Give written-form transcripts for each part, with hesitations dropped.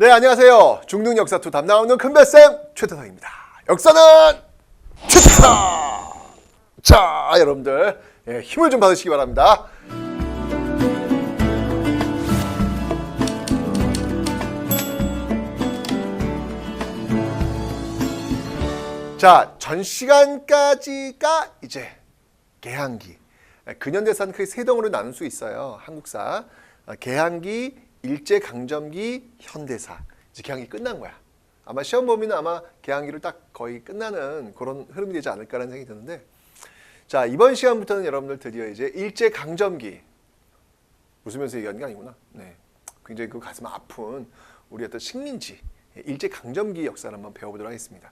네, 안녕하세요. 중등 역사2 담당 없는 큰별쌤 최태성입니다. 역사는 최태성! 자, 여러분들 힘을 좀 받으시기 바랍니다. 자, 전 시간까지가 이제 개항기. 근현대사는 크게 세 덩어리로 나눌 수 있어요. 한국사. 개항기, 일제강점기, 현대사. 이제 개항기 끝난 거야. 아마 시험 범위는 아마 개항기를 딱 거의 끝나는 그런 흐름이 되지 않을까라는 생각이 드는데, 자, 이번 시간부터는 여러분들 드디어 이제 일제강점기. 웃으면서 얘기하는 게 아니구나. 네, 굉장히 그 가슴 아픈 우리 어떤 식민지 일제강점기 역사를 한번 배워보도록 하겠습니다.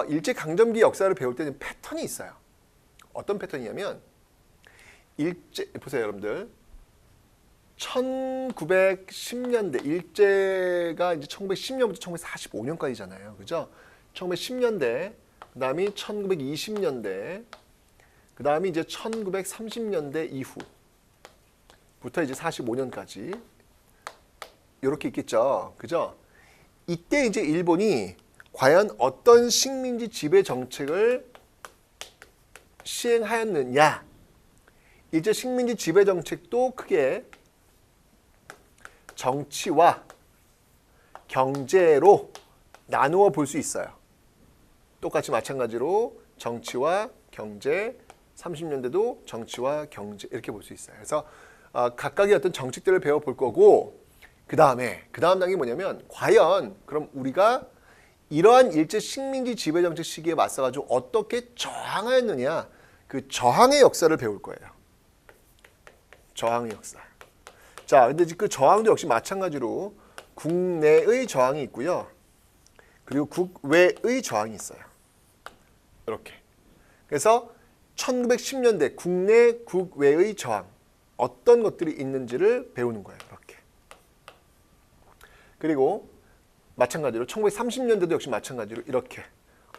일제강점기 역사를 배울 때는 패턴이 있어요. 어떤 패턴이냐면 보세요, 여러분들. 1910년대 일제가 이제 1910년부터 1945년까지잖아요. 그죠? 1910년대, 그다음이 1920년대, 그다음이 이제 1930년대 이후부터 이제 45년까지 이렇게 있겠죠. 그죠? 이때 이제 일본이 과연 어떤 식민지 지배 정책을 시행하였느냐? 이제 식민지 지배 정책도 크게 정치와 경제로 나누어 볼 수 있어요. 똑같이 마찬가지로 정치와 경제, 30년대도 정치와 경제 이렇게 볼 수 있어요. 그래서 각각의 어떤 정책들을 배워볼 거고, 그 다음 단계 뭐냐면 과연 그럼 우리가 이러한 일제 식민지 지배 정책 시기에 맞서가지고 어떻게 저항하였느냐, 그 저항의 역사를 배울 거예요. 저항의 역사. 자, 근데 그 저항도 역시 마찬가지로 국내의 저항이 있고요. 그리고 국외의 저항이 있어요. 이렇게. 그래서 1910년대 국내 국외의 저항, 어떤 것들이 있는지를 배우는 거예요. 이렇게. 그리고 마찬가지로 1930년대도 역시 마찬가지로 이렇게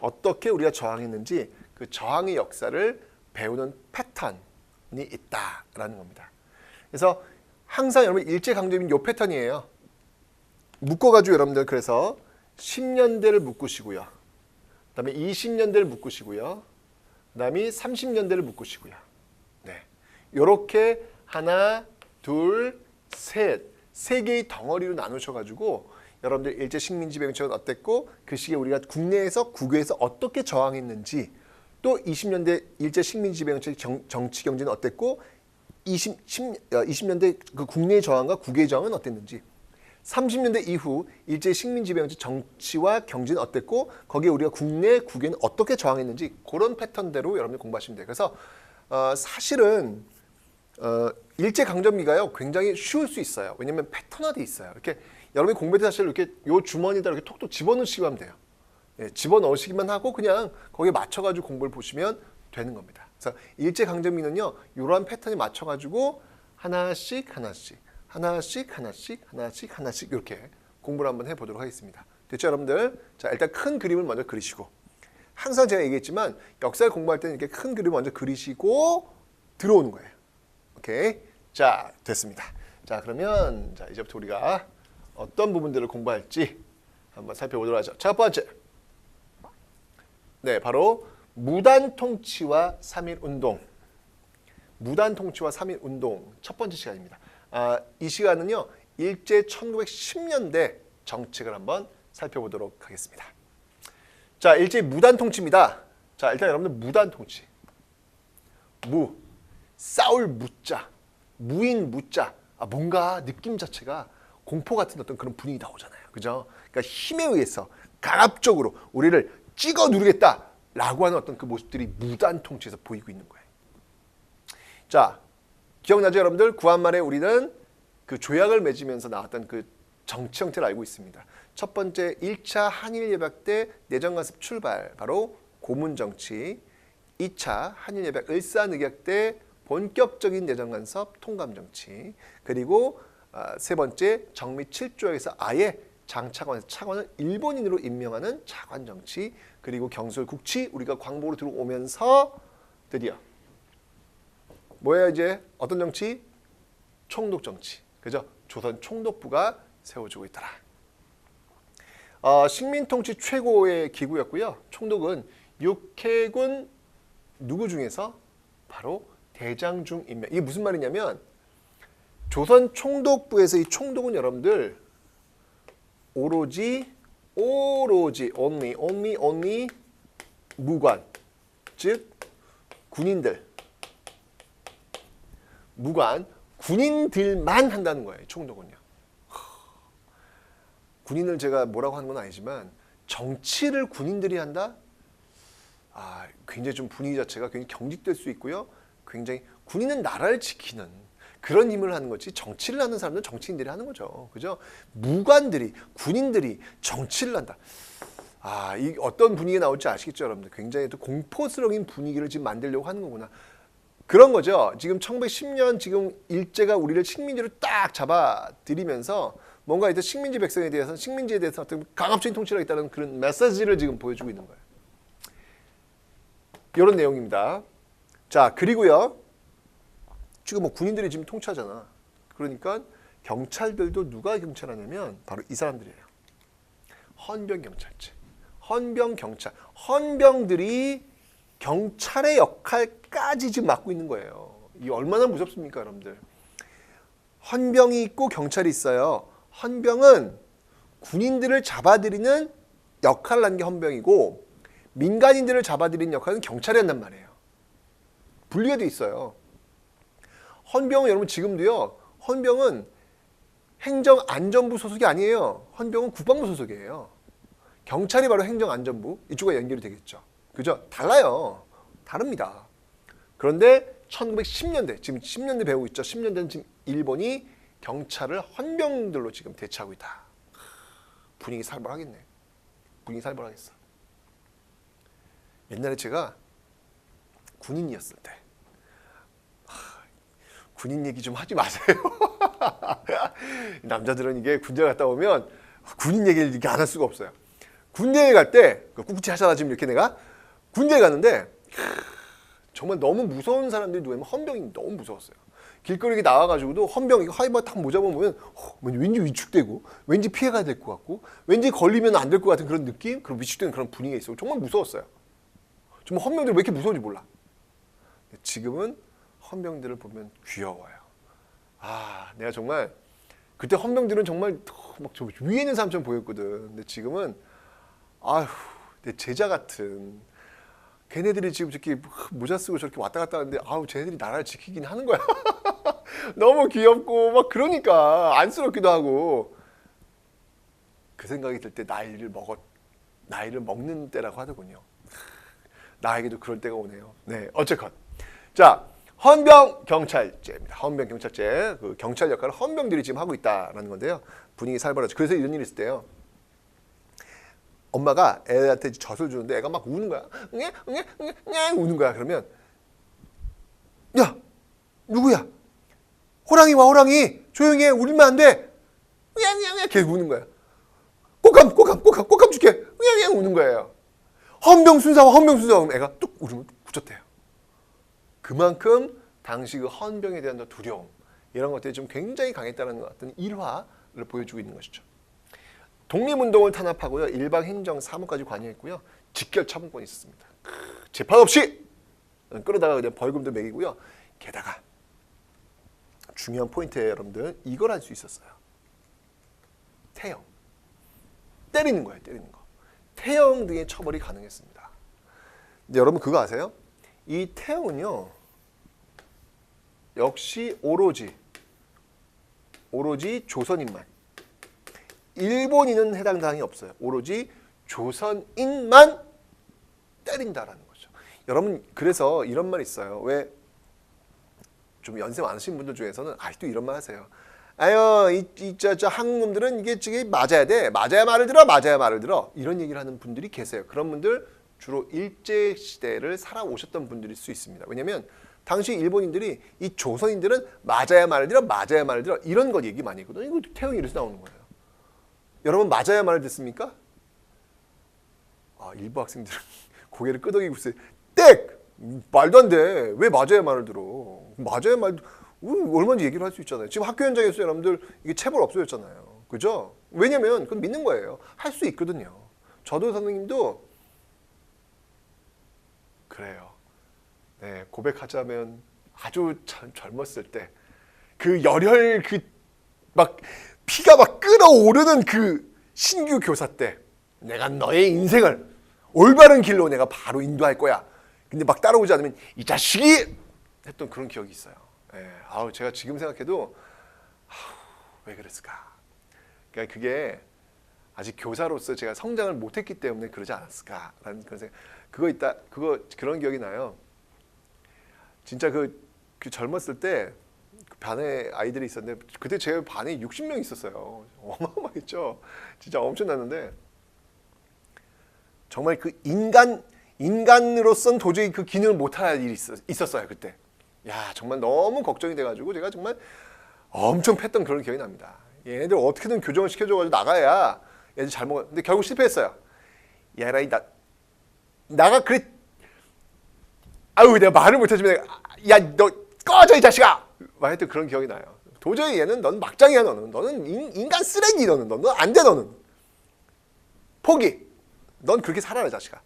어떻게 우리가 저항했는지 그 저항의 역사를 배우는 패턴이 있다라는 겁니다. 그래서 항상 여러분 일제강점기 요 패턴이에요. 묶어가지고 여러분들 그래서 10년대를 묶으시고요. 그 다음에 20년대를 묶으시고요. 그 다음에 30년대를 묶으시고요. 네, 요렇게 하나, 둘, 셋, 세 개의 덩어리로 나누셔가지고 여러분들 일제 식민지 지배 정책은 어땠고 그 시기에 우리가 국내에서 국외에서 어떻게 저항했는지, 또 20년대 일제 식민지 지배 정책 정치 경제는 어땠고 20년대 그 국내의 저항과 국외의 저항은 어땠는지, 30년대 이후 일제 식민지 지배 정책 정치와 경제는 어땠고 거기에 우리가 국내 국외는 어떻게 저항했는지 그런 패턴대로 여러분들 공부하시면 돼요. 그래서 사실은 일제 강점기가요 굉장히 쉬울 수 있어요. 왜냐하면 패턴화돼 있어요. 이렇게 여러분이 공부할 때 사실 이렇게 요 주머니에다 이렇게 톡톡 집어넣으시기만 하면 돼요. 예, 집어넣으시기만 하고 그냥 거기에 맞춰가지고 공부를 보시면 되는 겁니다. 그래서 일제 강점기는요 이러한 패턴에 맞춰가지고 하나씩 이렇게 공부를 한번 해보도록 하겠습니다. 됐죠, 여러분들? 자, 일단 큰 그림을 먼저 그리시고, 항상 제가 얘기했지만 역사를 공부할 때는 이렇게 큰 그림을 먼저 그리시고 들어오는 거예요. 오케이? 자, 됐습니다. 자, 그러면 자 이제부터 우리가 어떤 부분들을 공부할지 한번 살펴보도록 하죠. 첫 번째, 네, 바로 무단 통치와 3.1운동. 무단 통치와 3.1운동 첫 번째 시간입니다. 이 시간은요 일제 1910년대 정책을 한번 살펴보도록 하겠습니다. 자, 일제 무단 통치입니다. 자, 일단 여러분들 무단 통치. 싸울 무자, 무인 무자. 뭔가 느낌 자체가 공포 같은 어떤 그런 분위기 나오잖아요. 그죠? 그러니까 힘에 의해서 강압적으로 우리를 찍어 누르겠다라고 하는 어떤 그 모습들이 무단 통치에서 보이고 있는 거예요. 자, 기억나죠, 여러분들? 구한말에 우리는 그 조약을 맺으면서 나왔던 그 정치 형태를 알고 있습니다. 첫 번째 1차 한일예벽 때 내정간섭 출발, 바로 고문정치. 2차 한일예벽 을사늑약 때 본격적인 내정간섭 통감정치. 그리고 세 번째 정미 7조약에서 아예 장차관에서 차관을 일본인으로 임명하는 차관정치. 그리고 경술 국치 우리가 광복으로 들어오면서 드디어 뭐야 이제 어떤 정치? 총독 정치. 그죠? 조선 총독부가 세워지고 있더라. 식민 통치 최고의 기구였고요. 총독은 육해군 누구 중에서 바로 대장 중 임명. 이게 무슨 말이냐면 조선 총독부에서 이 총독은 여러분들 오로지 only 무관 즉 군인들 무관 군인들만 한다는 거예요. 총독은요. 군인을 제가 뭐라고 하는 건 아니지만 정치를 군인들이 한다? 굉장히 좀 분위기 자체가 굉장히 경직될 수 있고요. 굉장히 군인은 나라를 지키는 그런 힘을 하는 거지 정치를 하는 사람들은 정치인들이 하는 거죠. 그죠? 무관들이 군인들이 정치를 한다. 이 어떤 분위기가 나올지 아시겠죠, 여러분들? 굉장히 또 공포스러운 분위기를 지금 만들려고 하는 거구나. 그런 거죠. 지금 1910년 지금 일제가 우리를 식민지로 딱 잡아들이면서 뭔가 이제 식민지 백성에 대해서 식민지에 대해서 어떤 강압적인 통치를 하겠다는 그런 메시지를 지금 보여주고 있는 거예요. 이런 내용입니다. 자, 그리고요. 지금 뭐 군인들이 지금 통치하잖아. 그러니까 경찰들도 누가 경찰하냐면 바로 이 사람들이에요. 헌병경찰제. 헌병경찰. 헌병들이 경찰의 역할까지 지금 맡고 있는 거예요. 이 얼마나 무섭습니까, 여러분들? 헌병이 있고 경찰이 있어요. 헌병은 군인들을 잡아들이는 역할을 하는 게 헌병이고 민간인들을 잡아들이는 역할은 경찰이 한단 말이에요. 분리가 돼 있어요. 헌병은 여러분 지금도요. 헌병은 행정안전부 소속이 아니에요. 헌병은 국방부 소속이에요. 경찰이 바로 행정안전부 이쪽과 연결이 되겠죠. 그죠? 달라요. 다릅니다. 그런데 1910년대 지금 10년대 배우고 있죠. 10년대는 지금 일본이 경찰을 헌병들로 지금 대체하고 있다. 분위기 살벌하겠네. 분위기 살벌하겠어. 옛날에 제가 군인이었을 때 군인 얘기 좀 하지 마세요. 남자들은 이게 군대 갔다 오면 군인 얘기를 이렇게 안 할 수가 없어요. 군대에 갈 때 꾹꾹지 하잖아 지금 이렇게 내가 군대에 갔는데 정말 너무 무서운 사람들이 누구냐면 헌병이 너무 무서웠어요. 길거리에 나와가지고도 헌병 이거 하이바 딱 모자 보면 왠지 위축되고 왠지 피해가야 될 것 같고 왠지 걸리면 안 될 것 같은 그런 느낌, 그런 위축되는 그런 분위기가 있어요. 정말 무서웠어요. 정말 헌병들이 왜 이렇게 무서운지 몰라. 지금은 헌병들을 보면 귀여워요. 내가 정말 그때 헌병들은 정말 막 저 위에 있는 사람처럼 보였거든. 근데 지금은 내 제자 같은 걔네들이 지금 저렇게 모자 쓰고 저렇게 왔다 갔다 하는데 쟤네들이 나라를 지키긴 하는 거야. 너무 귀엽고 막 그러니까 안쓰럽기도 하고 그 생각이 들 때 나이를 먹는 때라고 하더군요. 나에게도 그럴 때가 오네요. 네, 어쨌건 자 헌병경찰제입니다. 헌병경찰제 그 경찰 역할을 헌병들이 지금 하고 있다라는 건데요. 분위기 살벌하죠. 그래서 이런 일이 있을 때요. 엄마가 애한테 젖을 주는데 애가 막 우는 거야. 응애 우는 거야. 그러면 야 누구야? 호랑이 와 호랑이 조용히 해 울면 안 돼. 응애 계속 우는 거야. 꽃감 줄게. 응애 우는 거예요. 헌병순사와 헌병순사 애가 뚝 울으면 굳혔대요. 그만큼 당시 그 헌병에 대한 두려움 이런 것들이 좀 굉장히 강했다는 어떤 일화를 보여주고 있는 것이죠. 독립운동을 탄압하고요. 일방행정사무까지 관여했고요. 직결처분권이 있었습니다. 재판 없이 끌어다가 그냥 벌금도 매기고요. 게다가 중요한 포인트예요, 여러분들. 이걸 할 수 있었어요. 태형. 때리는 거예요, 때리는 거. 태형 등의 처벌이 가능했습니다. 근데 여러분 그거 아세요? 이 태형은요. 역시 오로지 조선인만. 일본인은 해당 사항이 없어요. 오로지 조선인만 때린다라는 거죠. 여러분 그래서 이런 말 있어요. 왜 좀 연세 많으신 분들 중에서는 아직도 이런 말 하세요. 저 한국놈들은 이게 맞아야 돼. 맞아야 말을 들어. 이런 얘기를 하는 분들이 계세요. 그런 분들 주로 일제 시대를 살아오셨던 분들일 수 있습니다. 왜냐하면 당시 일본인들이 이 조선인들은 맞아야 말을 들어 이런 거 얘기 많이 했거든요. 이거 태형이 이래서 나오는 거예요. 여러분 맞아야 말을 듣습니까? 일부 학생들은 고개를 끄덕이고 있어요. 땡! 말도 안 돼. 왜 맞아야 말을 들어? 맞아야 말 얼마나 얘기를 할 수 있잖아요. 지금 학교 현장에서 여러분들 이게 체벌 없어졌잖아요. 그죠? 왜냐면 그건 믿는 거예요. 할 수 있거든요. 저도 선생님도 그래요. 네, 고백하자면 아주 참 젊었을 때 그 열혈 막 피가 막 끓어오르는 그 신규 교사 때 내가 너의 인생을 올바른 길로 내가 바로 인도할 거야. 근데 막 따라오지 않으면 이 자식이 했던 그런 기억이 있어요. 예, 제가 지금 생각해도 왜 그랬을까? 그러니까 그게 아직 교사로서 제가 성장을 못했기 때문에 그러지 않았을까라는 그런 생각. 그런 기억이 나요. 진짜 그 젊었을 때 그 반에 아이들이 있었는데 그때 제 반에 60명 있었어요. 어마어마했죠. 진짜 엄청났는데 정말 그 인간으로선 도저히 그 기능을 못할 일이 있었어요 그때. 야 정말 너무 걱정이 돼가지고 제가 정말 엄청 팼던 그런 기억이 납니다. 얘네들 어떻게든 교정을 시켜줘가지고 나가야 얘들 잘 먹어. 근데 결국 실패했어요. 얘라 나가 그래. 아유 내가 말을 못해주면 야 너 꺼져 이 자식아. 말했던 그런 기억이 나요. 도저히 얘는 넌 막장이야 너는 인간 쓰레기 너는 안 돼 너는. 포기. 넌 그렇게 살아라 자식아.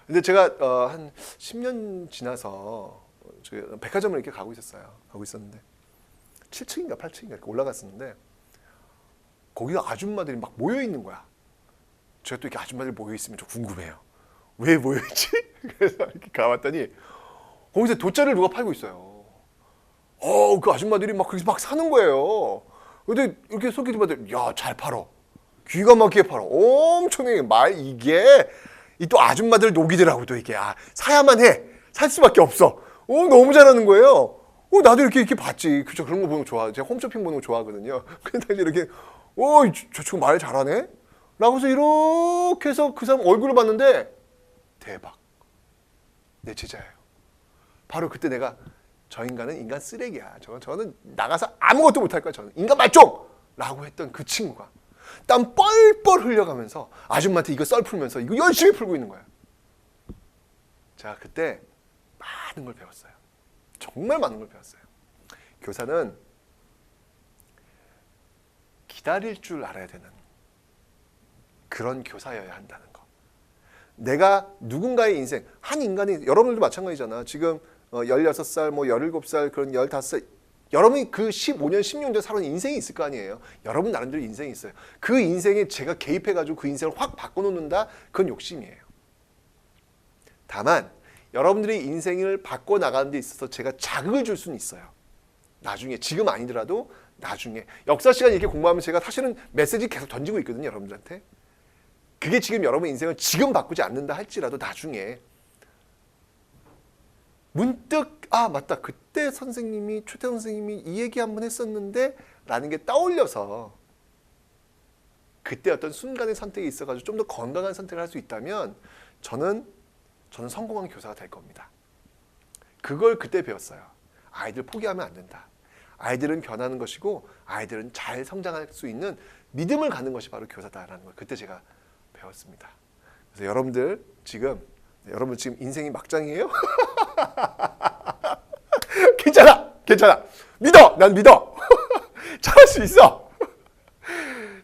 근데 제가 한 10년 지나서 백화점을 이렇게 가고 있었는데 7층인가 8층인가 이렇게 올라갔었는데 거기가 아줌마들이 막 모여 있는 거야. 제가 또 이렇게 아줌마들이 모여 있으면 좀 궁금해요. 왜 모여 있지? 그래서 이렇게 가봤더니 거기서 돗자리를 누가 팔고 있어요. 그 아줌마들이 막 거기서 막 사는 거예요. 근데 이렇게 소개팅 받을 야 잘 팔어. 귀가 막히게 팔어. 엄청나게 이게 이 또 아줌마들 녹이더라고 또 이게 사야만 해. 살 수밖에 없어. 너무 잘하는 거예요. 나도 이렇게 봤지. 그죠? 그런 거 보는 거 좋아. 제가 홈쇼핑 보는 거 좋아하거든요. 근데 이렇게 저 친구 말 잘하네. 라고서 이렇게 해서 그 사람 얼굴을 봤는데 대박. 내 제자예요. 바로 그때 내가 저 인간은 인간 쓰레기야. 저는 나가서 아무것도 못할 거야. 저는 인간 말종! 라고 했던 그 친구가 땀 뻘뻘 흘려가면서 아줌마한테 이거 썰 풀면서 이거 열심히 풀고 있는 거야. 제가 그때 많은 걸 배웠어요. 정말 많은 걸 배웠어요. 교사는 기다릴 줄 알아야 되는 그런 교사여야 한다는 거. 내가 누군가의 인생, 한 인간이 여러분들도 마찬가지잖아. 지금 16살, 17살, 그런 15살 여러분이 그 15년, 16년 전 살아온 인생이 있을 거 아니에요. 여러분 나름대로 인생이 있어요. 그 인생에 제가 개입해가지고 그 인생을 확 바꿔놓는다? 그건 욕심이에요. 다만 여러분들의 인생을 바꿔나가는 데 있어서 제가 자극을 줄 수는 있어요. 나중에, 지금 아니더라도 나중에. 역사 시간 이렇게 공부하면 제가 사실은 메시지 계속 던지고 있거든요. 여러분들한테. 그게 지금 여러분 인생을 지금 바꾸지 않는다 할지라도 나중에 문득 맞다 그때 선생님이 최태원 선생님이 이 얘기 한번 했었는데 라는 게 떠올려서 그때 어떤 순간의 선택이 있어가지고 좀 더 건강한 선택을 할 수 있다면 저는 성공한 교사가 될 겁니다. 그걸 그때 배웠어요. 아이들 포기하면 안 된다. 아이들은 변하는 것이고 아이들은 잘 성장할 수 있는 믿음을 갖는 것이 바로 교사다라는 걸 그때 제가 배웠습니다. 그래서 여러분들 지금 인생이 막장이에요? 괜찮아. 믿어. 난 믿어. 잘할 수 있어.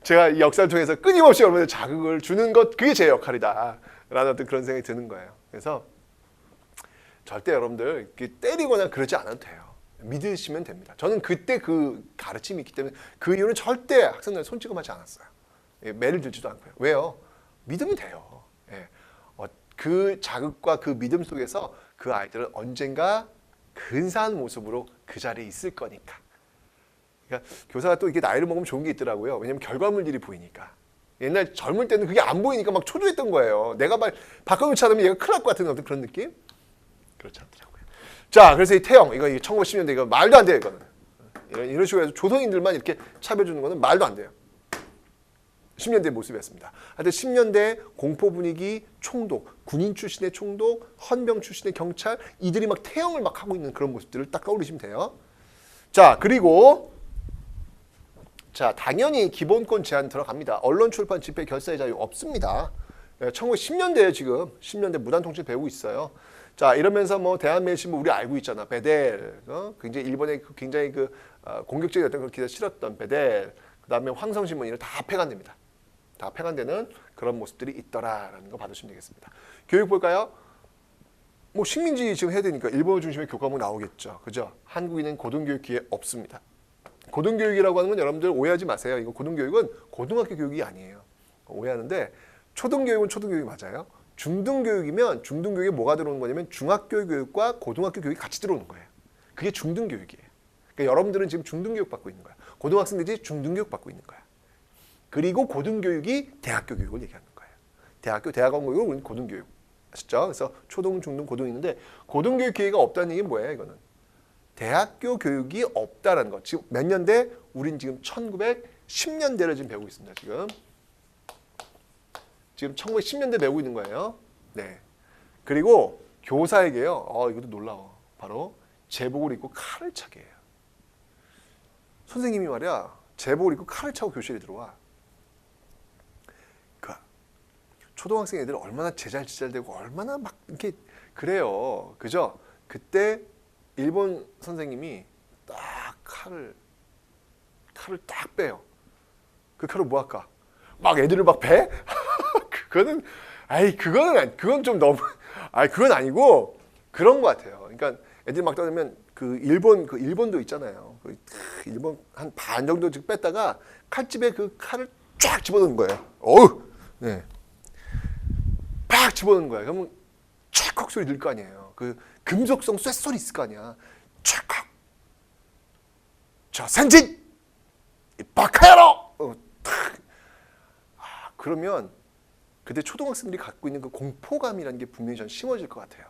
제가 이 역사를 통해서 끊임없이 여러분들 자극을 주는 것 그게 제 역할이다. 라는 어떤 그런 생각이 드는 거예요. 그래서 절대 여러분들 때리거나 그러지 않아도 돼요. 믿으시면 됩니다. 저는 그때 그 가르침이 있기 때문에 그 이유는 절대 학생들 손찌검하지 않았어요. 매를 들지도 않고요. 왜요? 믿으면 돼요. 그 자극과 그 믿음 속에서 그 아이들은 언젠가 근사한 모습으로 그 자리에 있을 거니까. 그러니까 교사가 또 이게 나이를 먹으면 좋은 게 있더라고요. 왜냐면 결과물들이 보이니까. 옛날 젊을 때는 그게 안 보이니까 막 초조했던 거예요. 내가 말 바꿔놓지 않으면 얘가 큰일 날 것 같은 어떤 그런 느낌? 그렇지 않더라고요. 자, 그래서 이 태형, 이거 1910년대 이거 말도 안 돼요, 이거는. 이런 식으로 해서 조선인들만 이렇게 차별주는 거는 말도 안 돼요. 10년대 모습이었습니다. 하여튼 10년대 공포 분위기, 총독, 군인 출신의 총독, 헌병 출신의 경찰, 이들이 막 태형을 막 하고 있는 그런 모습들을 딱 떠올리시면 돼요. 자, 그리고 당연히 기본권 제한 들어갑니다. 언론, 출판, 집회, 결사의 자유 없습니다. 1910년대에 지금 10년대 무단통치 배우고 있어요. 자, 이러면서 뭐 대한매일신문 우리 알고 있잖아. 베델, 굉장히 일본의 굉장히 공격적이었던 그 기사 실었던 베델, 그다음에 황성신문 이런 다 폐간됩니다. 다 폐간되는 그런 모습들이 있더라라는 거 받으시면 되겠습니다. 교육 볼까요? 뭐 식민지 지금 해야 되니까 일본어 중심의 교과목 나오겠죠. 그죠? 한국인은 고등교육 기회 없습니다. 고등교육이라고 하는 건 여러분들 오해하지 마세요. 이거 고등교육은 고등학교 교육이 아니에요. 오해하는데 초등교육은 초등교육이 맞아요. 중등교육이면 중등교육에 뭐가 들어오는 거냐면 중학교 교육과 고등학교 교육이 같이 들어오는 거예요. 그게 중등교육이에요. 그러니까 여러분들은 지금 중등교육 받고 있는 거야. 고등학생들이 중등교육 받고 있는 거야. 그리고 고등교육이 대학교 교육을 얘기하는 거예요. 대학원 교육을 우리는 고등교육. 아시죠? 그래서 초등, 중등, 고등 있는데 고등교육 기회가 없다는 얘기는 뭐예요? 이거는 대학교 교육이 없다라는 거. 지금 몇 년대? 우린 지금 1910년대를 지금 배우고 있습니다. 지금 1910년대 배우고 있는 거예요. 네. 그리고 교사에게요. 이것도 놀라워. 바로 제복을 입고 칼을 차게 해요. 선생님이 말이야. 제복을 입고 칼을 차고 교실에 들어와. 초등학생 애들 얼마나 제잘제잘되고 얼마나 막 이렇게 그래요. 그죠? 그때 일본 선생님이 딱 칼을 딱 빼요. 그 칼을 뭐 할까? 막 애들을 막 배? 그건 좀 너무, 그건 아니고 그런 것 같아요. 그러니까 애들 막 떠들면 일본도 있잖아요. 일본 한 반 정도 지금 뺐다가 칼집에 그 칼을 쫙 집어넣는 거예요. 네. 팍 집어넣는 거야. 그러면 찰컥 소리 들 거 아니에요. 그 금속성 쇳소리 있을 거 아니야. 찰컥. 자, sen진! 이 바카야로! 그러면 그때 초등학생들이 갖고 있는 그 공포감이라는 게 분명히 전 심어질 것 같아요.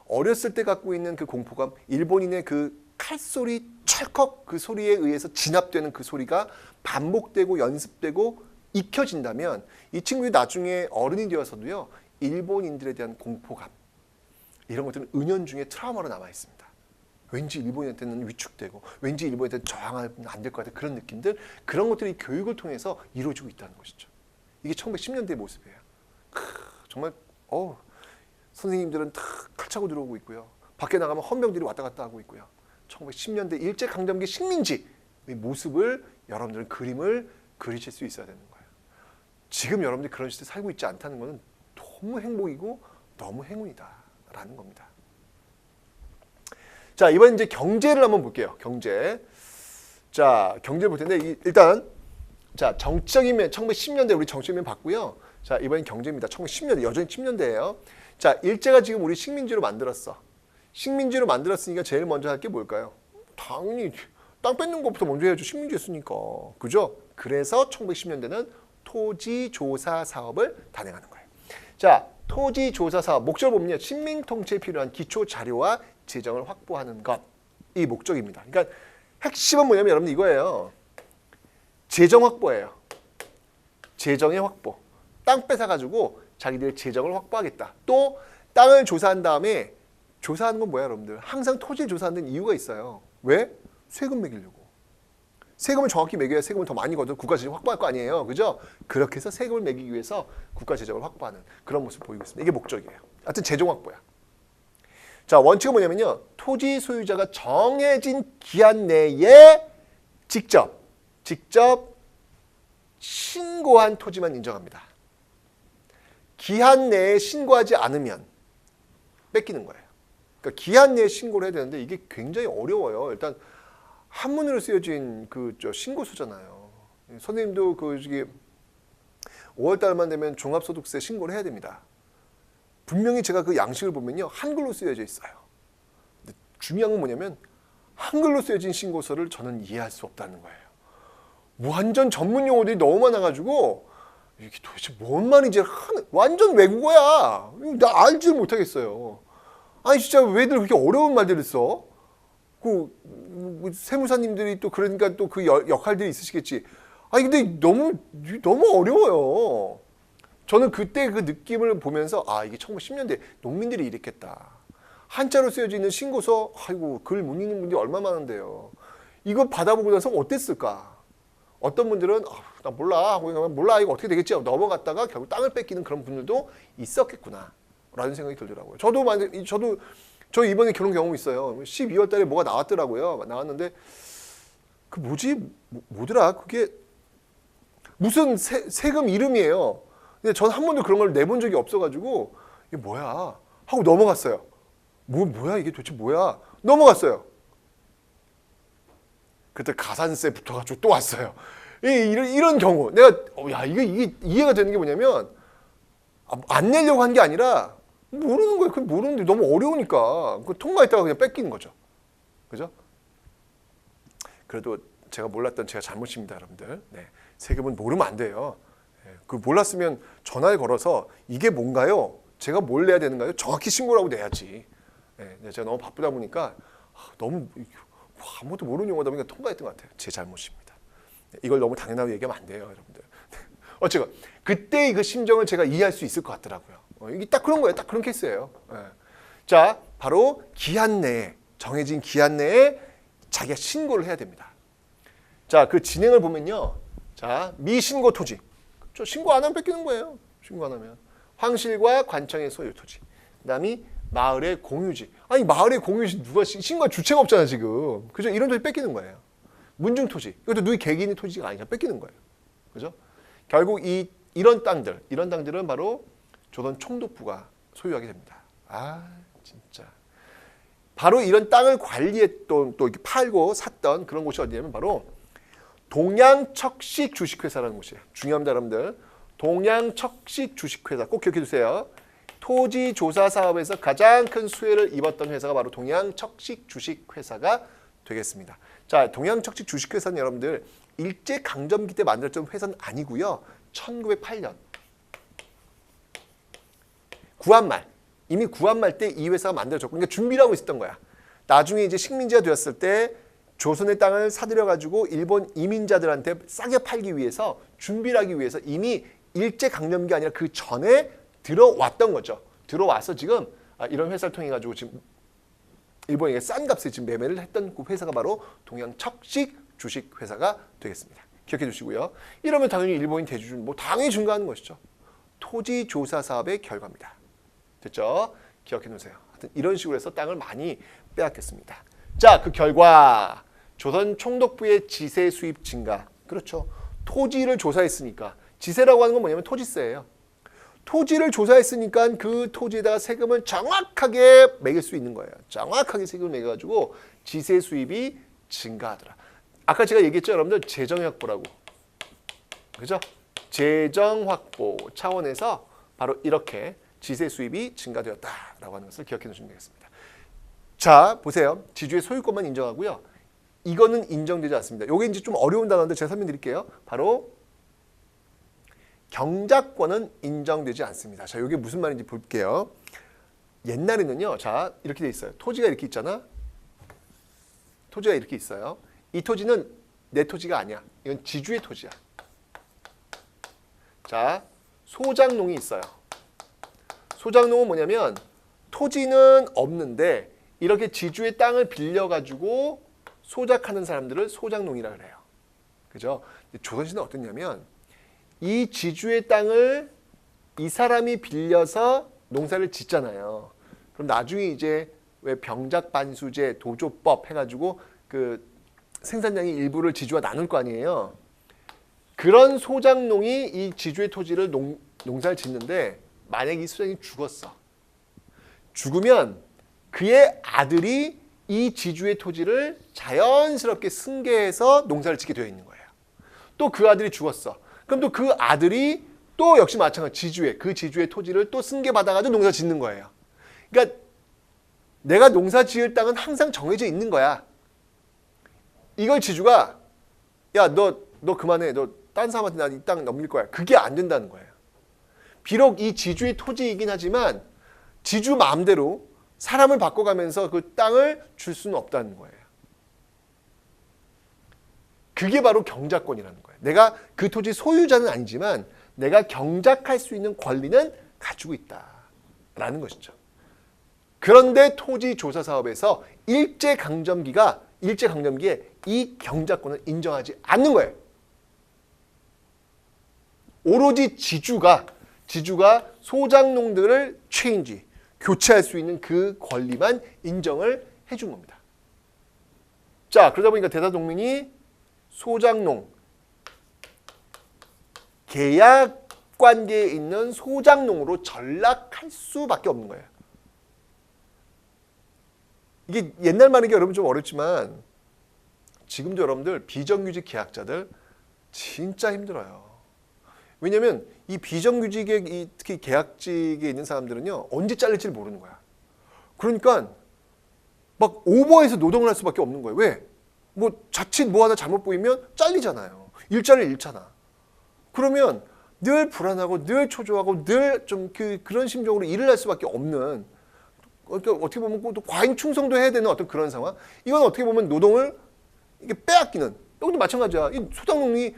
어렸을 때 갖고 있는 그 공포감, 일본인의 그 칼소리, 찰컥 그 소리에 의해서 진압되는 그 소리가 반복되고 연습되고 익혀진다면 이 친구들이 나중에 어른이 되어서도요, 일본인들에 대한 공포감, 이런 것들은 은연중에 트라우마로 남아 있습니다. 왠지 일본인한테는 위축되고 왠지 일본한테는 저항하면 안 될 것 같은 그런 느낌들, 그런 것들이 교육을 통해서 이루어지고 있다는 것이죠. 이게 1910년대의 모습이에요. 정말 선생님들은 다 칼차고 들어오고 있고요. 밖에 나가면 헌병들이 왔다 갔다 하고 있고요. 1910년대 일제강점기 식민지의 모습을 여러분들은 그림을 그리실 수 있어야 되는 거예요. 지금 여러분들이 그런 시대에 살고 있지 않다는 것은 너무 행복이고 너무 행운이다라는 겁니다. 자, 이번 이제 경제를 한번 볼게요. 경제. 자, 경제를 볼 텐데 일단 자, 정치적인 면 1910년대 우리 정치적인 면 봤고요. 자, 이번엔 경제입니다. 1910년대 여전히 10년대예요. 자, 일제가 지금 우리 식민지로 만들었어. 식민지로 만들었으니까 제일 먼저 할 게 뭘까요? 당연히 땅 뺏는 것부터 먼저 해야죠. 식민지 했으니까. 그죠? 그래서 1910년대는 토지조사 사업을 단행하는 거예요. 자, 토지조사 사업 목적을 보면요. 식민통치에 필요한 기초 자료와 재정을 확보하는 것. 이 목적입니다. 그러니까 핵심은 뭐냐면 여러분 이거예요. 재정 확보예요. 재정의 확보. 땅 뺏어가지고 자기들 재정을 확보하겠다. 또 땅을 조사한 다음에 조사하는 건 뭐야 여러분들? 항상 토지를 조사하는 이유가 있어요. 왜? 세금 매기려고. 세금을 정확히 매겨야 세금을 더 많이 걷어 국가 재정을 확보할 거 아니에요. 그죠? 그렇게 해서 세금을 매기기 위해서 국가 재정을 확보하는 그런 모습을 보이고 있습니다. 이게 목적이에요. 하여튼 재정 확보야. 자, 원칙은 뭐냐면요. 토지 소유자가 정해진 기한 내에 직접 신고한 토지만 인정합니다. 기한 내에 신고하지 않으면 뺏기는 거예요. 그러니까 기한 내에 신고를 해야 되는데 이게 굉장히 어려워요. 일단 한문으로 쓰여진 신고서잖아요. 선생님도 5월 달만 되면 종합소득세 신고를 해야 됩니다. 분명히 제가 그 양식을 보면요. 한글로 쓰여져 있어요. 근데 중요한 건 뭐냐면 한글로 쓰여진 신고서를 저는 이해할 수 없다는 거예요. 완전 전문 용어들이 너무 많아가지고 이게 도대체 뭔 말인지 완전 외국어야. 나 알지를 못하겠어요. 아니 진짜 왜들 그렇게 어려운 말들을 써? 세무사님들이 또 그러니까 또 그 역할들이 있으시겠지. 아니 근데 너무 어려워요. 저는 그때 그 느낌을 보면서 이게 1910년대 농민들이 이랬겠다. 한자로 쓰여져 있는 신고서, 아이고 글 못 읽는 분들이 얼마 많은데요. 이거 받아보고 나서 어땠을까? 어떤 분들은 나 몰라 하고 그냥 몰라 이거 어떻게 되겠지 하고 넘어갔다가 결국 땅을 뺏기는 그런 분들도 있었겠구나 라는 생각이 들더라고요. 저 이번에 결혼 경험 있어요. 12월 달에 뭐가 나왔더라고요. 나왔는데 그 뭐더라 그게 무슨 세금 이름이에요. 근데 전 한 번도 그런 걸 내본 적이 없어가지고 이게 뭐야 하고 넘어갔어요. 뭐야 이게 도대체 뭐야 넘어갔어요. 그때 가산세 붙어가지고 또 왔어요. 이런 경우 내가 이게 이해가 되는 게 뭐냐면 안 내려고 한 게 아니라 모르는 거예요. 그 모르는데 너무 어려우니까 그 통과했다가 그냥 뺏기는 거죠. 그죠? 그래도 제가 몰랐던 제가 잘못입니다, 여러분들. 네, 세금은 모르면 안 돼요. 네, 그 몰랐으면 전화를 걸어서 이게 뭔가요? 제가 뭘 내야 되는가요? 정확히 신고를 하고 내야지. 네, 제가 너무 바쁘다 보니까 너무 아무것도 모르는 용어다 보니까 통과했던 것 같아요. 제 잘못입니다. 이걸 너무 당연하게 얘기하면 안 돼요, 여러분들. 어쨌건 그때의 그 심정을 제가 이해할 수 있을 것 같더라고요. 이게 딱 그런 거예요. 딱 그런 케이스예요. 자, 바로 기한 내에 정해진 기한 내에 자기가 신고를 해야 됩니다. 자, 그 진행을 보면요. 자, 미신고 토지. 저 신고 안 하면 뺏기는 거예요. 신고 안 하면. 황실과 관청의 소유 토지. 그다음이 마을의 공유지. 아니 마을의 공유지 누가 신고할 주체가 없잖아 지금. 그죠? 이런 토지 뺏기는 거예요. 문중 토지. 이것도 누구 개개인의 토지가 아니라 뺏기는 거예요. 그죠? 결국 이런 땅들은 바로 조선 총독부가 소유하게 됩니다. 아 진짜. 바로 이런 땅을 관리했던 또 이렇게 팔고 샀던 그런 곳이 어디냐면 바로 동양척식 주식회사라는 곳이에요. 중요합니다, 여러분들. 동양척식 주식회사 꼭 기억해 두세요. 토지 조사 사업에서 가장 큰 수혜를 입었던 회사가 바로 동양척식 주식회사가 되겠습니다. 자, 동양척식 주식회사는 여러분들 일제 강점기 때 만들었던 회사는 아니고요. 1908년 구한말 이미 구한말 때 이 회사가 만들어졌고 그러니까 준비를 하고 있었던 거야. 나중에 이제 식민지가 되었을 때 조선의 땅을 사들여 가지고 일본 이민자들한테 싸게 팔기 위해서 준비를 하기 위해서 이미 일제 강점기 아니라 그 전에 들어왔던 거죠. 들어와서 지금 이런 회사를 통해 가지고 지금 일본에게 싼 값에 지금 매매를 했던 그 회사가 바로 동양척식 주식회사가 되겠습니다. 기억해 주시고요. 이러면 당연히 일본인 대주주는 뭐 당연히 증가하는 것이죠. 토지 조사 사업의 결과입니다. 됐죠? 기억해 놓으세요. 하여튼 이런 식으로 해서 땅을 많이 빼앗겼습니다. 자, 그 결과 조선 총독부의 지세 수입 증가. 그렇죠. 토지를 조사했으니까 지세라고 하는 건 뭐냐면 토지세예요. 토지를 조사했으니까 그 토지에다가 세금을 정확하게 매길 수 있는 거예요. 정확하게 세금을 매겨가지고 지세 수입이 증가하더라. 아까 제가 얘기했죠, 여러분들 재정 확보라고. 그죠? 재정 확보 차원에서 바로 이렇게 지세 수입이 증가되었다라고 하는 것을 기억해 두시면 되겠습니다. 자, 보세요. 지주의 소유권만 인정하고요. 이거는 인정되지 않습니다. 이게 이제 좀 어려운 단어인데 제가 설명드릴게요. 바로 경작권은 인정되지 않습니다. 자, 이게 무슨 말인지 볼게요. 옛날에는요, 자, 이렇게 돼 있어요. 토지가 이렇게 있잖아. 토지가 이렇게 있어요. 이 토지는 내 토지가 아니야. 이건 지주의 토지야. 자, 소장농이 있어요. 소장농은 뭐냐면 토지는 없는데 이렇게 지주의 땅을 빌려가지고 소작하는 사람들을 소장농이라 그래요. 그죠? 조선시대는 어땠냐면 이 지주의 땅을 이 사람이 빌려서 농사를 짓잖아요. 그럼 나중에 이제 왜 병작반수제 도조법 해가지고 그 생산량의 일부를 지주와 나눌 거 아니에요. 그런 소장농이 이 지주의 토지를 농사를 짓는데 만약에 이 소장이 죽었어. 죽으면 그의 아들이 이 지주의 토지를 자연스럽게 승계해서 농사를 짓게 되어 있는 거예요. 또 그 아들이 죽었어. 그럼 또 그 아들이 또 역시 마찬가지 그 지주의 토지를 또 승계받아가지고 농사 짓는 거예요. 그러니까 내가 농사 지을 땅은 항상 정해져 있는 거야. 이걸 지주가 야, 너 그만해. 너 딴 사람한테 나 이 땅 넘길 거야. 그게 안 된다는 거예요. 비록 이 지주의 토지이긴 하지만 지주 마음대로 사람을 바꿔가면서 그 땅을 줄 수는 없다는 거예요. 그게 바로 경작권이라는 거예요. 내가 그 토지 소유자는 아니지만 내가 경작할 수 있는 권리는 가지고 있다라는 것이죠. 그런데 토지 조사 사업에서 일제 강점기에 이 경작권을 인정하지 않는 거예요. 오로지 지주가 소작농들을 체인지, 교체할 수 있는 그 권리만 인정을 해준 겁니다. 자, 그러다 보니까 대다농민이 소작농, 계약 관계에 있는 소작농으로 전락할 수밖에 없는 거예요. 이게 옛날 말이기 여러분 좀 어렵지만 지금도 여러분들 비정규직 계약자들 진짜 힘들어요. 왜냐면 이 비정규직의 특히 계약직에 있는 사람들은요, 언제 잘릴지 모르는 거야. 그러니까 막 오버해서 노동을 할 수밖에 없는 거예요. 왜? 뭐 자칫 뭐 하나 잘못 보이면 잘리잖아요. 일자리를 잃잖아. 그러면 늘 불안하고 늘 초조하고 늘 좀 그런 심정으로 일을 할 수밖에 없는, 그러니까 어떻게 보면 또 과잉 충성도 해야 되는 어떤 그런 상황. 이건 어떻게 보면 노동을 이게 빼앗기는, 여기도 마찬가지야. 이 소작농이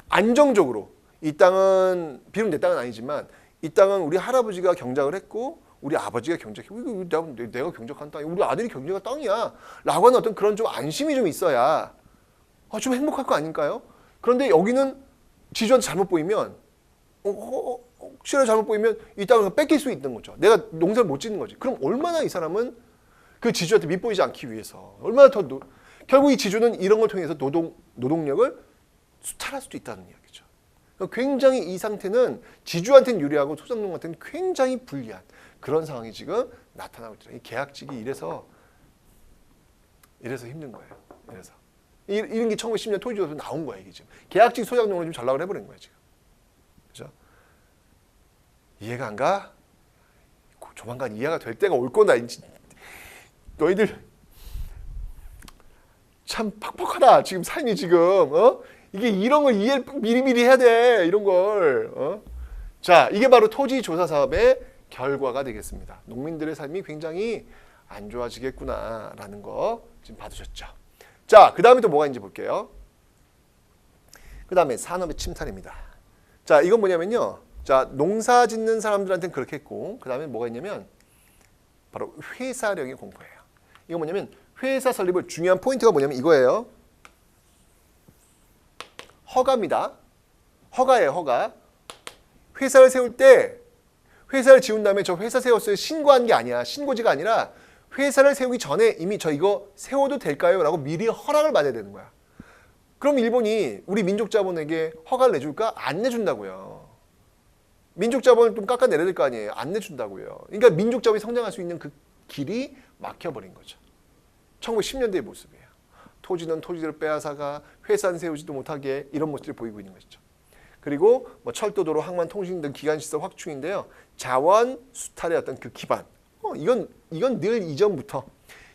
안정적으로, 이 땅은 비록 내 땅은 아니지만 이 땅은 우리 할아버지가 경작을 했고 우리 아버지가 경작했고 이거 내가 경작한 땅이 우리 아들이 경작한 땅이야 라고 하는 어떤 그런 좀 안심이 좀 있어야 좀 행복할 거 아닐까요? 그런데 여기는 지주한테 잘못 보이면 혹시나 잘못 보이면 이 땅을 뺏길 수 있는 거죠. 내가 농사를 못 짓는 거지. 그럼 얼마나 이 사람은 그 지주한테 밑보이지 않기 위해서 얼마나 더 결국 이 지주는 이런 걸 통해서 노동력을 수탈할 수도 있다는 이야기죠. 굉장히 이 상태는 지주한테는 유리하고 소작농한테는 굉장히 불리한 그런 상황이 지금 나타나고 있죠. 이 계약직이 이래서 힘든 거예요. 이래서 이런 게 1910년 토지조사에서 나온 거야. 이게 지금 계약직 소작농을 좀 전락을 해버린 거야 지금. 그죠? 이해가 안 가? 조만간 이해가 될 때가 올 거다. 너희들 참 팍팍하다. 지금 삶이 지금 이게 이런 걸 이해를 미리미리 해야 돼. 이런 걸. 자, 이게 바로 토지조사 사업의 결과가 되겠습니다. 농민들의 삶이 굉장히 안 좋아지겠구나라는 거 지금 받으셨죠. 자, 그 다음에 또 뭐가 있는지 볼게요. 그 다음에 산업의 침탈입니다. 자, 이건 뭐냐면요. 자, 농사 짓는 사람들한테는 그렇게 했고, 그 다음에 뭐가 있냐면 바로 회사령의 공포예요. 이건 뭐냐면 회사 설립을 중요한 포인트가 뭐냐면 이거예요. 허가입니다. 허가예요, 허가. 회사를 세울 때 회사를 지은 다음에 저 회사 세웠어요 신고한 게 아니야. 신고지가 아니라 회사를 세우기 전에 이미 저 이거 세워도 될까요? 라고 미리 허락을 받아야 되는 거야. 그럼 일본이 우리 민족자본에게 허가를 내줄까? 안 내준다고요. 민족자본을 좀 깎아내려야 될 거 아니에요. 안 내준다고요. 그러니까 민족자본이 성장할 수 있는 그 길이 막혀버린 거죠. 1910년대의 모습이에요. 토지는 토지를 빼앗아가 회사는 세우지도 못하게 이런 모습들이 보이고 있는 것이죠. 그리고 뭐 철도, 도로, 항만, 통신 등 기간시설 확충인데요. 자원 수탈의 어떤 그 기반. 이건 늘 이전부터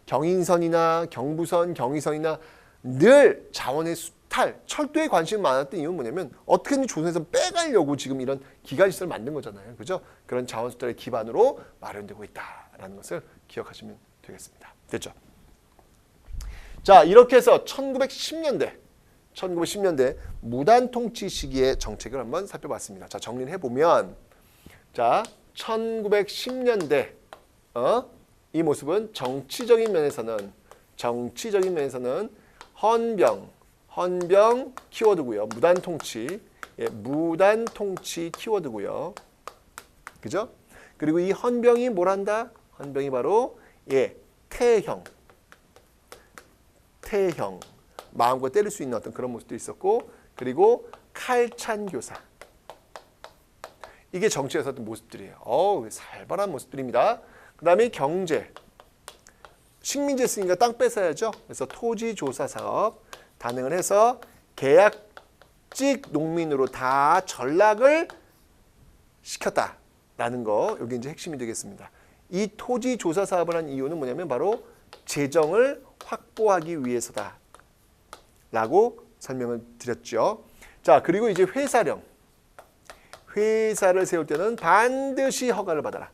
경인선이나 경부선, 경의선이나 늘 자원의 수탈, 철도에 관심이 많았던 이유는 뭐냐면 어떻게든 조선에서 빼가려고 지금 이런 기간시설을 만든 거잖아요. 그죠? 그런 자원 수탈의 기반으로 마련되고 있다라는 것을 기억하시면 되겠습니다. 됐죠? 자, 이렇게 해서 1910년대 무단 통치 시기의 정책을 한번 살펴봤습니다. 자, 정리를 해보면, 자, 1910년대 이 모습은 정치적인 면에서는 헌병 키워드고요. 무단 통치 키워드고요. 그죠? 그리고 이 헌병이 뭘 한다? 헌병이 바로 태형. 마음껏 때릴 수 있는 어떤 그런 모습도 있었고, 그리고 칼찬 교사. 이게 정치에서 어떤 모습들이에요. 살벌한 모습들입니다. 그 다음에 경제. 식민지 쓰니까 땅 뺏어야죠. 그래서 토지조사 사업 단행을 해서 계약직 농민으로 다 전락을 시켰다라는 거, 여기 이제 핵심이 되겠습니다. 이 토지조사 사업을 한 이유는 뭐냐면 바로 재정을 확보하기 위해서다 라고 설명을 드렸죠. 자, 그리고 이제 회사령. 회사를 세울 때는 반드시 허가를 받아라.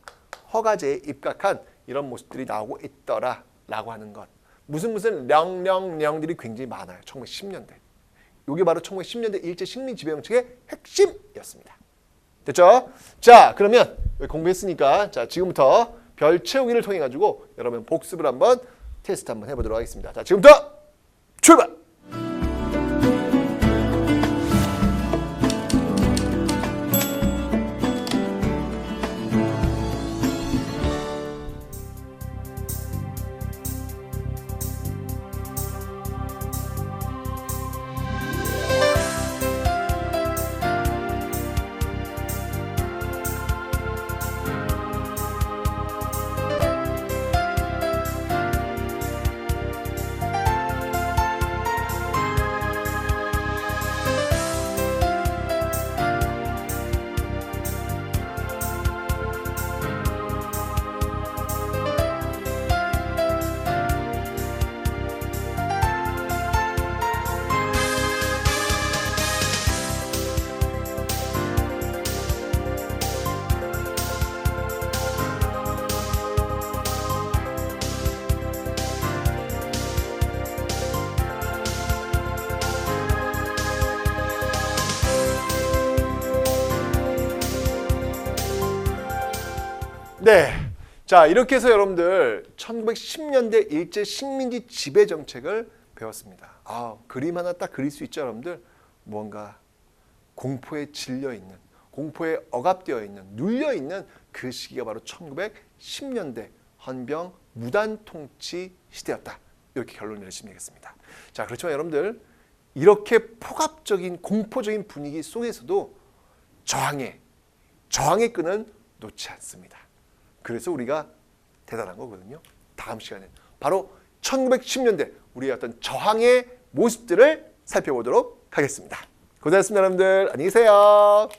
허가제에 입각한 이런 모습들이 나오고 있더라 라고 하는 것. 무슨 령들이 굉장히 많아요. 1910년대. 이게 바로 1910년대 일제 식민 지배 정책의 핵심이었습니다. 됐죠? 자, 그러면 공부했으니까 자, 지금부터 별 채우기를 통해 가지고 여러분 복습을 한번 테스트 한번 해보도록 하겠습니다. 자, 지금부터 출발! 네. 자, 이렇게 해서 여러분들 1910년대 일제 식민지 지배 정책을 배웠습니다. 그림 하나 딱 그릴 수 있죠, 여러분들? 무언가 공포에 질려 있는, 공포에 억압되어 있는, 눌려 있는 그 시기가 바로 1910년대 헌병 무단 통치 시대였다. 이렇게 결론을 내리시겠습니다. 자, 그렇지만 여러분들 이렇게 폭압적인 공포적인 분위기 속에서도 저항의 끈은 놓지 않습니다. 그래서 우리가 대단한 거거든요. 다음 시간에 바로 1910년대 우리의 어떤 저항의 모습들을 살펴보도록 하겠습니다. 고생하셨습니다, 여러분들. 안녕히 계세요.